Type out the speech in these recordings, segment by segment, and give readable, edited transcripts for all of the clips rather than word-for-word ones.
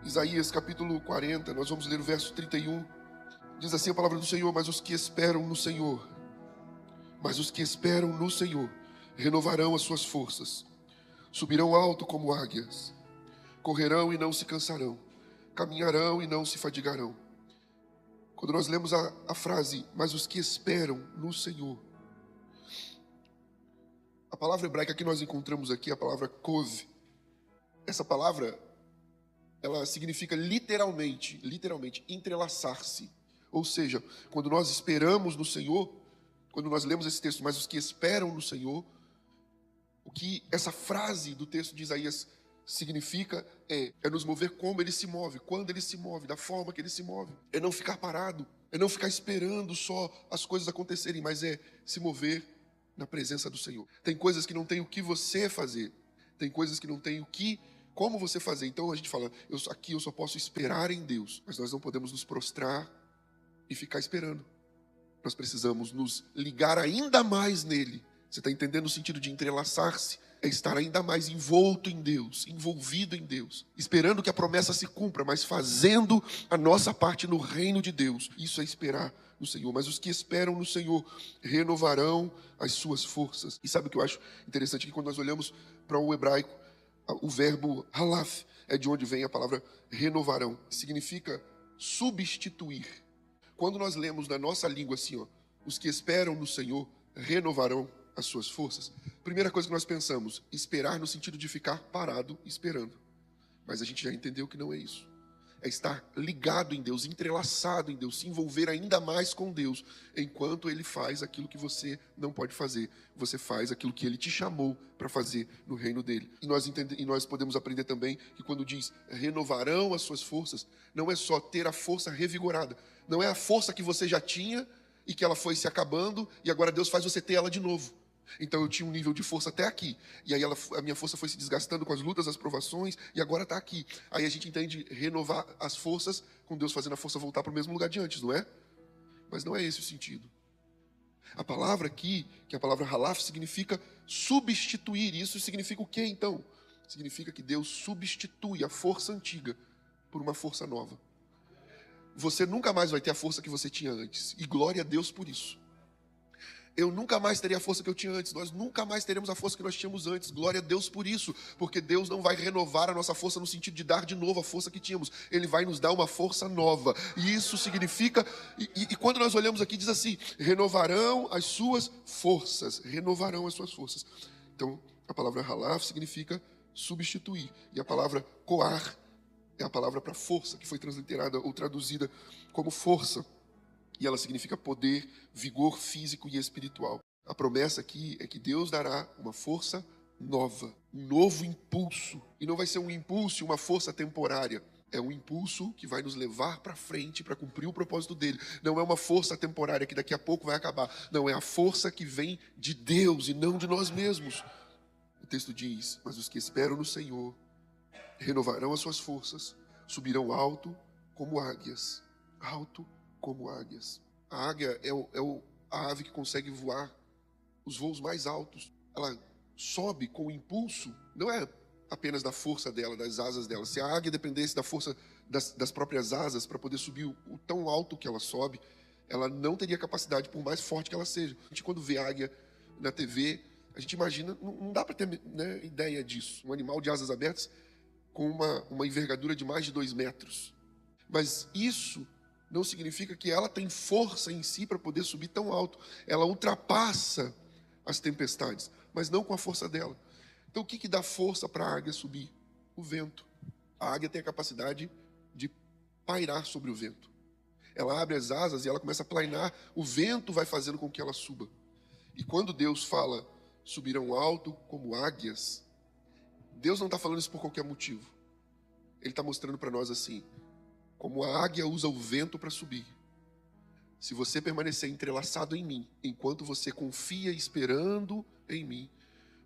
Isaías capítulo 40, nós vamos ler o verso 31. Diz assim a palavra do Senhor: mas os que esperam no Senhor, renovarão as suas forças, subirão alto como águias, correrão e não se cansarão, caminharão e não se fadigarão. Quando nós lemos a frase, mas os que esperam no Senhor, a palavra hebraica que nós encontramos aqui é a palavra kov. Essa palavra, ela significa literalmente, entrelaçar-se. Ou seja, quando nós esperamos no Senhor, quando nós lemos esse texto, mas os que esperam no Senhor, o que essa frase do texto de Isaías significa é nos mover como Ele se move, quando Ele se move, da forma que Ele se move. É não ficar parado, é não ficar esperando só as coisas acontecerem, mas é se mover na presença do Senhor. Tem coisas que não tem o que você fazer, tem coisas que não tem como você fazer. Então a gente fala, eu só posso esperar em Deus, mas nós não podemos nos prostrar e ficar esperando. Nós precisamos nos ligar ainda mais nele. Você está entendendo o sentido de entrelaçar-se? É estar ainda mais envolto em Deus, envolvido em Deus, esperando que a promessa se cumpra, mas fazendo a nossa parte no reino de Deus. Isso é esperar no Senhor. Mas os que esperam no Senhor renovarão as suas forças. E sabe o que eu acho interessante? Que quando nós olhamos para o hebraico, o verbo halaf é de onde vem a palavra renovarão. Significa substituir. Quando nós lemos na nossa língua assim, os que esperam no Senhor renovarão as suas forças, primeira coisa que nós pensamos, esperar no sentido de ficar parado esperando. Mas a gente já entendeu que não é isso. É estar ligado em Deus, entrelaçado em Deus, se envolver ainda mais com Deus, enquanto Ele faz aquilo que você não pode fazer. Você faz aquilo que Ele te chamou para fazer no reino dEle. E nós podemos aprender também que quando diz renovarão as suas forças, não é só ter a força revigorada, não é a força que você já tinha e que ela foi se acabando e agora Deus faz você ter ela de novo. Então eu tinha um nível de força até aqui, e aí a minha força foi se desgastando com as lutas, as provações, e agora está aqui. Aí a gente entende renovar as forças, com Deus fazendo a força voltar para o mesmo lugar de antes, não é? Mas não é esse o sentido. A palavra aqui, que é a palavra halaf, significa substituir. Isso significa o quê então? Significa que Deus substitui a força antiga por uma força nova. Você nunca mais vai ter a força que você tinha antes, e glória a Deus por isso. Eu nunca mais terei a força que eu tinha antes. Nós nunca mais teremos a força que nós tínhamos antes. Glória a Deus por isso. Porque Deus não vai renovar a nossa força no sentido de dar de novo a força que tínhamos. Ele vai nos dar uma força nova. E isso significa... E quando nós olhamos aqui, diz assim, renovarão as suas forças. Renovarão as suas forças. Então, a palavra halaf significa substituir. E a palavra coar é a palavra para força, que foi transliterada ou traduzida como força. E ela significa poder, vigor físico e espiritual. A promessa aqui é que Deus dará uma força nova, um novo impulso. E não vai ser um impulso e uma força temporária. É um impulso que vai nos levar para frente para cumprir o propósito dele. Não é uma força temporária que daqui a pouco vai acabar. Não, é a força que vem de Deus e não de nós mesmos. O texto diz, mas os que esperam no Senhor renovarão as suas forças, subirão alto como águias. Alto como águias. A águia é a ave que consegue voar os voos mais altos. Ela sobe com o impulso, não é apenas da força dela, das asas dela. Se a águia dependesse da força das próprias asas para poder subir o tão alto que ela sobe, ela não teria capacidade, por mais forte que ela seja. A gente, quando vê a águia na TV, a gente imagina, não dá para ter, né, ideia disso. Um animal de asas abertas com uma envergadura de mais de 2 metros. Mas isso não significa que ela tem força em si para poder subir tão alto. Ela ultrapassa as tempestades, mas não com a força dela. Então o que dá força para a águia subir? O vento. A águia tem a capacidade de pairar sobre o vento. Ela abre as asas e ela começa a plainar. O vento vai fazendo com que ela suba. E quando Deus fala, subirão alto como águias, Deus não está falando isso por qualquer motivo. Ele está mostrando para nós assim, como a águia usa o vento para subir. Se você permanecer entrelaçado em mim, enquanto você confia esperando em mim,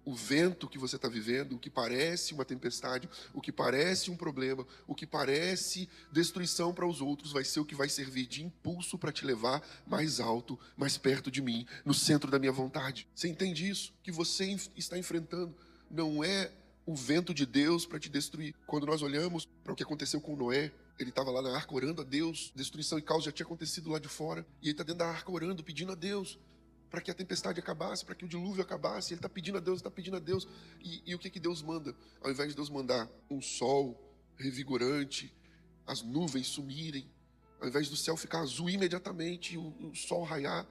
o vento que você está vivendo, o que parece uma tempestade, o que parece um problema, o que parece destruição para os outros, vai ser o que vai servir de impulso para te levar mais alto, mais perto de mim, no centro da minha vontade. Você entende isso? O que você está enfrentando não é o vento de Deus para te destruir. Quando nós olhamos para o que aconteceu com Noé, ele estava lá na arca orando a Deus, destruição e caos já tinha acontecido lá de fora, e ele está dentro da arca orando, pedindo a Deus para que a tempestade acabasse, para que o dilúvio acabasse. Ele está pedindo a Deus, está pedindo a Deus. E o que Deus manda? Ao invés de Deus mandar um sol revigorante, as nuvens sumirem, ao invés do céu ficar azul imediatamente, o sol raiar,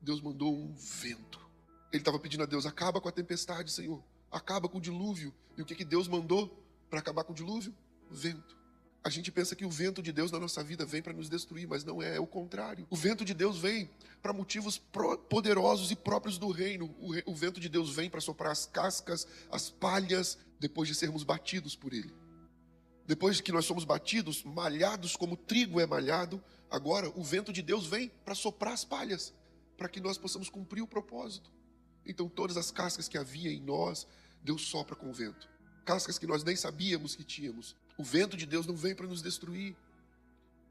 Deus mandou um vento. Ele estava pedindo a Deus, acaba com a tempestade, Senhor, acaba com o dilúvio. E o que Deus mandou para acabar com o dilúvio? Vento. A gente pensa que o vento de Deus na nossa vida vem para nos destruir, mas não é, é o contrário. O vento de Deus vem para motivos poderosos e próprios do reino. O vento de Deus vem para soprar as cascas, as palhas, depois de sermos batidos por ele. Depois de que nós somos batidos, malhados como trigo é malhado, agora o vento de Deus vem para soprar as palhas, para que nós possamos cumprir o propósito. Então todas as cascas que havia em nós, Deus sopra com o vento. Cascas que nós nem sabíamos que tínhamos. O vento de Deus não vem para nos destruir.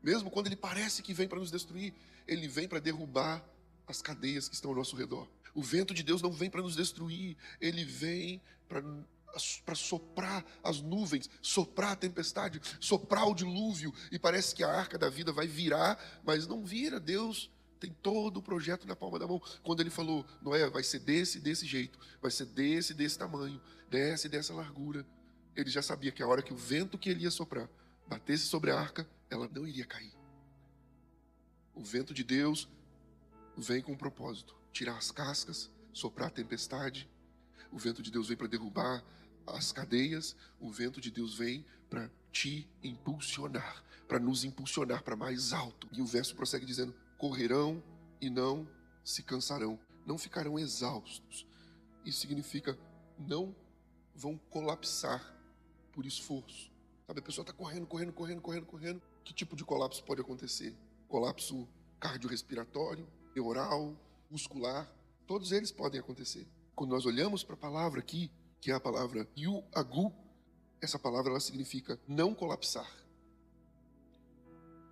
Mesmo quando ele parece que vem para nos destruir, ele vem para derrubar as cadeias que estão ao nosso redor. O vento de Deus não vem para nos destruir, ele vem para soprar as nuvens, soprar a tempestade, soprar o dilúvio. E parece que a arca da vida vai virar, mas não vira. Deus tem todo o projeto na palma da mão. Quando ele falou, Noé, vai ser desse jeito, vai ser desse tamanho, dessa largura, ele já sabia que a hora que o vento que ele ia soprar batesse sobre a arca, ela não iria cair. O vento de Deus vem com um propósito: tirar as cascas, soprar a tempestade. O vento de Deus vem para derrubar as cadeias. O vento de Deus vem para te impulsionar, para nos impulsionar para mais alto. E o verso prossegue dizendo: correrão e não se cansarão, não ficarão exaustos. Isso significa não vão colapsar por esforço. Sabe, a pessoa está correndo. Que tipo de colapso pode acontecer? Colapso cardiorrespiratório, neural, muscular, todos eles podem acontecer. Quando nós olhamos para a palavra aqui, que é a palavra yu-agu, essa palavra ela significa não colapsar.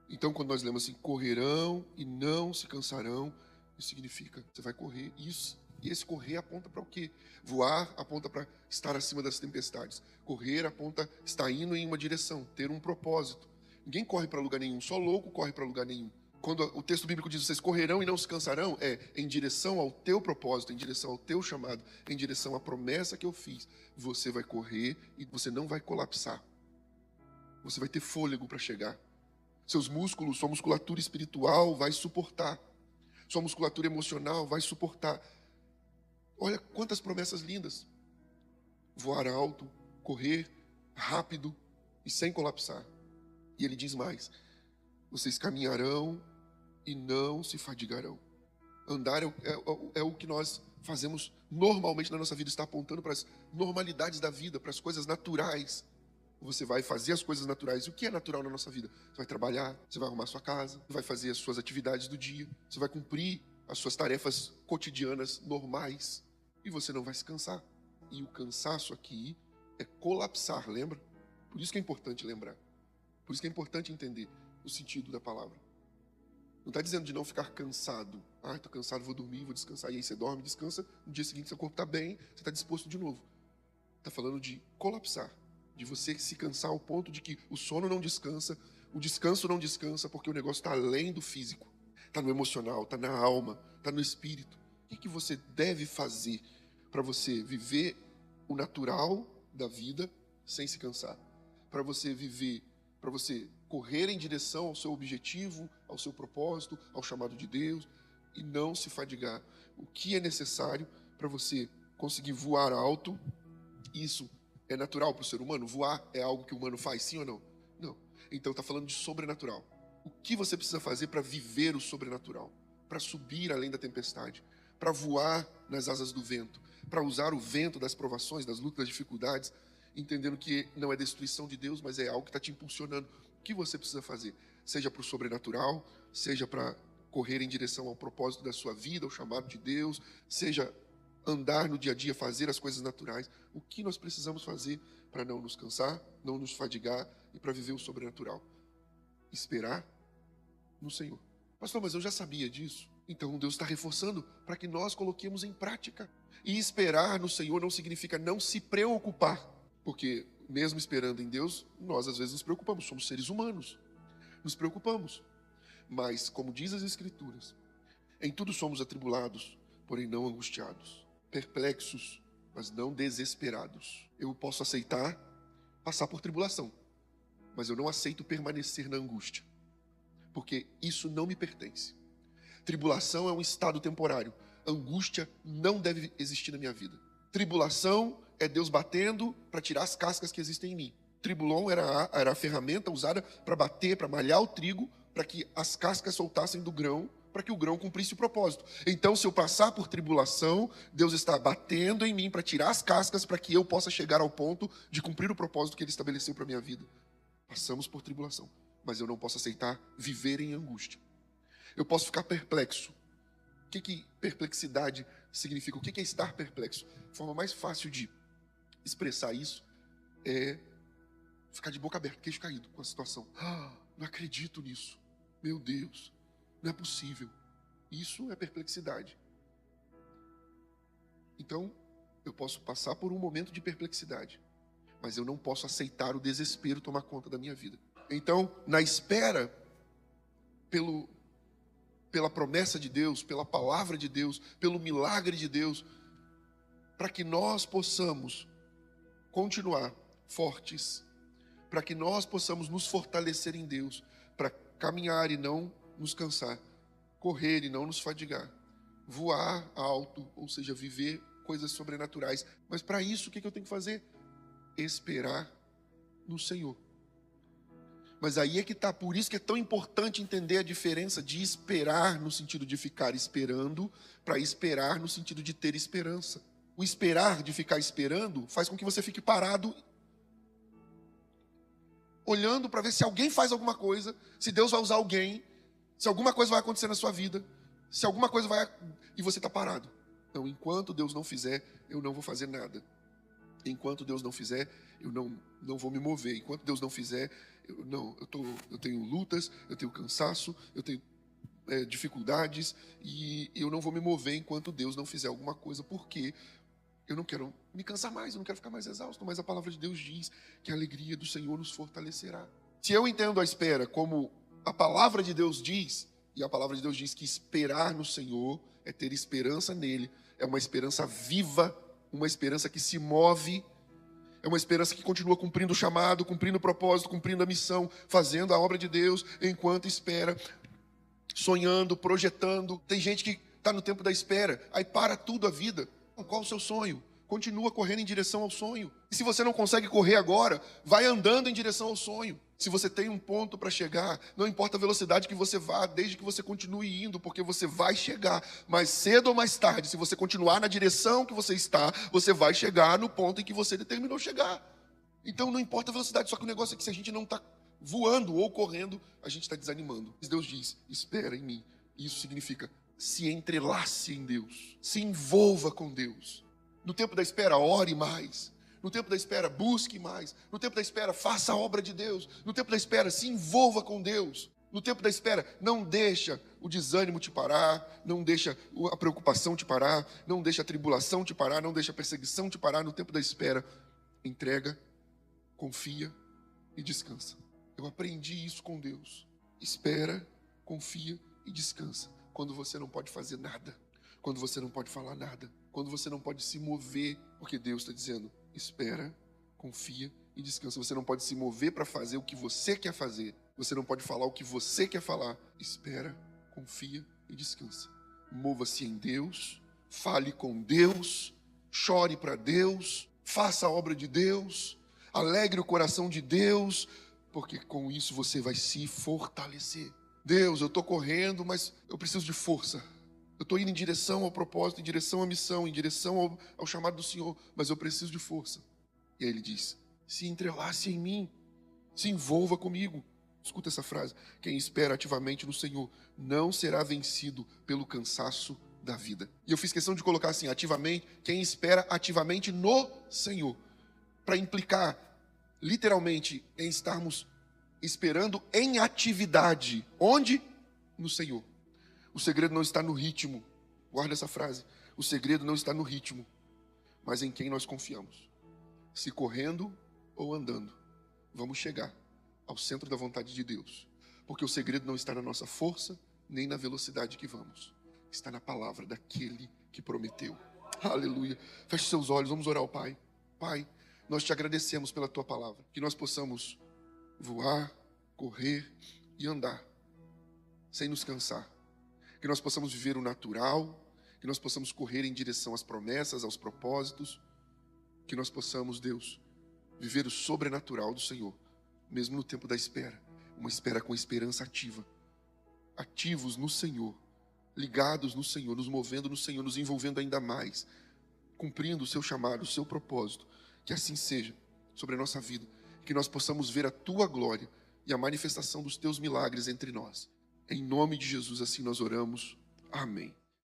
Então, quando nós lemos assim, correrão e não se cansarão, isso significa, você vai correr, isso. E esse correr aponta para o quê? Voar aponta para estar acima das tempestades. Correr aponta estar indo em uma direção, ter um propósito. Ninguém corre para lugar nenhum, só louco corre para lugar nenhum. Quando o texto bíblico diz, vocês correrão e não se cansarão, é em direção ao teu propósito, em direção ao teu chamado, em direção à promessa que eu fiz. Você vai correr e você não vai colapsar. Você vai ter fôlego para chegar. Seus músculos, sua musculatura espiritual vai suportar. Sua musculatura emocional vai suportar. Olha quantas promessas lindas. Voar alto, correr rápido e sem colapsar. E ele diz mais: vocês caminharão e não se fadigarão. Andar é o que nós fazemos normalmente na nossa vida, está apontando para as normalidades da vida, para as coisas naturais. Você vai fazer as coisas naturais. E o que é natural na nossa vida? Você vai trabalhar, você vai arrumar sua casa, vai fazer as suas atividades do dia, você vai cumprir as suas tarefas cotidianas normais e você não vai se cansar. E o cansaço aqui é colapsar, lembra? Por isso que é importante lembrar. Por isso que é importante entender o sentido da palavra. Não está dizendo de não ficar cansado. Estou cansado, vou dormir, vou descansar. E aí você dorme, descansa. No dia seguinte seu corpo está bem, você está disposto de novo. Está falando de colapsar. De você se cansar ao ponto de que o sono não descansa, o descanso não descansa, porque o negócio está além do físico. Está no emocional, está na alma, está no espírito. O que você deve fazer para você viver o natural da vida sem se cansar? Para você viver, para você correr em direção ao seu objetivo, ao seu propósito, ao chamado de Deus e não se fadigar. O que é necessário para você conseguir voar alto? Isso é natural para o ser humano? Voar é algo que o humano faz, sim ou não? Não. Então está falando de sobrenatural. O que você precisa fazer para viver o sobrenatural? Para subir além da tempestade? Para voar nas asas do vento? Para usar o vento das provações, das lutas, das dificuldades, entendendo que não é destruição de Deus, mas é algo que está te impulsionando. O que você precisa fazer? Seja para o sobrenatural, seja para correr em direção ao propósito da sua vida, ao chamado de Deus, seja andar no dia a dia, fazer as coisas naturais. O que nós precisamos fazer para não nos cansar, não nos fadigar e para viver o sobrenatural? Esperar no Senhor. Pastor, mas eu já sabia disso. Então Deus está reforçando para que nós coloquemos em prática. E esperar no Senhor não significa não se preocupar. Porque mesmo esperando em Deus, nós às vezes nos preocupamos, somos seres humanos, nos preocupamos. Mas, como diz as Escrituras, em tudo somos atribulados, porém não angustiados, perplexos, mas não desesperados. Eu posso aceitar passar por tribulação, mas eu não aceito permanecer na angústia, porque isso não me pertence. Tribulação é um estado temporário, angústia não deve existir na minha vida. Tribulação é Deus batendo para tirar as cascas que existem em mim. Tribulon era a ferramenta usada para bater, para malhar o trigo, para que as cascas soltassem do grão, para que o grão cumprisse o propósito. Então, se eu passar por tribulação, Deus está batendo em mim para tirar as cascas, para que eu possa chegar ao ponto de cumprir o propósito que Ele estabeleceu para a minha vida. Passamos por tribulação, mas eu não posso aceitar viver em angústia. Eu posso ficar perplexo. O que perplexidade significa? O que é estar perplexo? A forma mais fácil de expressar isso é ficar de boca aberta, queixo caído com a situação. Não acredito nisso. Meu Deus, não é possível. Isso é perplexidade. Então, eu posso passar por um momento de perplexidade, mas eu não posso aceitar o desespero tomar conta da minha vida. Então, na espera pela promessa de Deus, pela palavra de Deus, pelo milagre de Deus, para que nós possamos continuar fortes, para que nós possamos nos fortalecer em Deus, para caminhar e não nos cansar, correr e não nos fadigar, voar alto, ou seja, viver coisas sobrenaturais. Mas para isso, o que eu tenho que fazer? Esperar no Senhor. Mas aí é que está, por isso que é tão importante entender a diferença de esperar no sentido de ficar esperando, para esperar no sentido de ter esperança. O esperar de ficar esperando faz com que você fique parado, olhando para ver se alguém faz alguma coisa, se Deus vai usar alguém, se alguma coisa vai acontecer na sua vida, se alguma coisa vai... e você está parado. Então, enquanto Deus não fizer, eu não vou fazer nada. Enquanto Deus não fizer, eu não vou me mover. Enquanto Deus não fizer, eu tenho lutas, eu tenho cansaço, eu tenho dificuldades, e eu não vou me mover enquanto Deus não fizer alguma coisa, porque eu não quero me cansar mais, eu não quero ficar mais exausto, mas a palavra de Deus diz que a alegria do Senhor nos fortalecerá. Se eu entendo a espera como a palavra de Deus diz, e a palavra de Deus diz que esperar no Senhor é ter esperança nele, é uma esperança viva, uma esperança que se move, é uma esperança que continua cumprindo o chamado, cumprindo o propósito, cumprindo a missão, fazendo a obra de Deus enquanto espera, sonhando, projetando. Tem gente que está no tempo da espera, aí para tudo a vida. Qual o seu sonho? Continua correndo em direção ao sonho. E se você não consegue correr agora, vai andando em direção ao sonho. Se você tem um ponto para chegar, não importa a velocidade que você vá, desde que você continue indo, porque você vai chegar. Mais cedo ou mais tarde, se você continuar na direção que você está, você vai chegar no ponto em que você determinou chegar. Então não importa a velocidade, só que o negócio é que se a gente não está voando ou correndo, a gente está desanimando. Deus diz, espera em mim. Isso significa, se entrelace em Deus, se envolva com Deus. No tempo da espera, ore mais. No tempo da espera, busque mais. No tempo da espera, faça a obra de Deus. No tempo da espera, se envolva com Deus. No tempo da espera, não deixa o desânimo te parar, não deixa a preocupação te parar, não deixa a tribulação te parar, não deixa a perseguição te parar. No tempo da espera, entrega, confia e descansa. Eu aprendi isso com Deus. Espera, confia e descansa. Quando você não pode fazer nada, quando você não pode falar nada, quando você não pode se mover, porque Deus está dizendo, espera, confia e descansa. Você não pode se mover para fazer o que você quer fazer. Você não pode falar o que você quer falar. Espera, confia e descansa. Mova-se em Deus, fale com Deus, chore para Deus, faça a obra de Deus, alegre o coração de Deus, porque com isso você vai se fortalecer. Deus, eu estou correndo, mas eu preciso de força. Eu estou indo em direção ao propósito, em direção à missão, em direção ao chamado do Senhor, mas eu preciso de força. E aí ele diz, se entrelace em mim, se envolva comigo. Escuta essa frase, quem espera ativamente no Senhor não será vencido pelo cansaço da vida. E eu fiz questão de colocar assim, ativamente, quem espera ativamente no Senhor, para implicar literalmente em estarmos esperando em atividade. Onde? No Senhor. O segredo não está no ritmo. Guarda essa frase. O segredo não está no ritmo, mas em quem nós confiamos. se correndo ou andando, vamos chegar ao centro da vontade de Deus. Porque o segredo não está na nossa força, nem na velocidade que vamos. Está na palavra daquele que prometeu. Aleluia. Feche seus olhos, vamos orar ao Pai. Pai, nós te agradecemos pela tua palavra. Que nós possamos voar, correr e andar, sem nos cansar. Que nós possamos viver o natural, que nós possamos correr em direção às promessas, aos propósitos. Que nós possamos, Deus, viver o sobrenatural do Senhor, mesmo no tempo da espera. Uma espera com esperança ativa. Ativos no Senhor, ligados no Senhor, nos movendo no Senhor, nos envolvendo ainda mais, cumprindo o seu chamado, o seu propósito. Que assim seja sobre a nossa vida. Que nós possamos ver a tua glória e a manifestação dos teus milagres entre nós. Em nome de Jesus, assim nós oramos. Amém.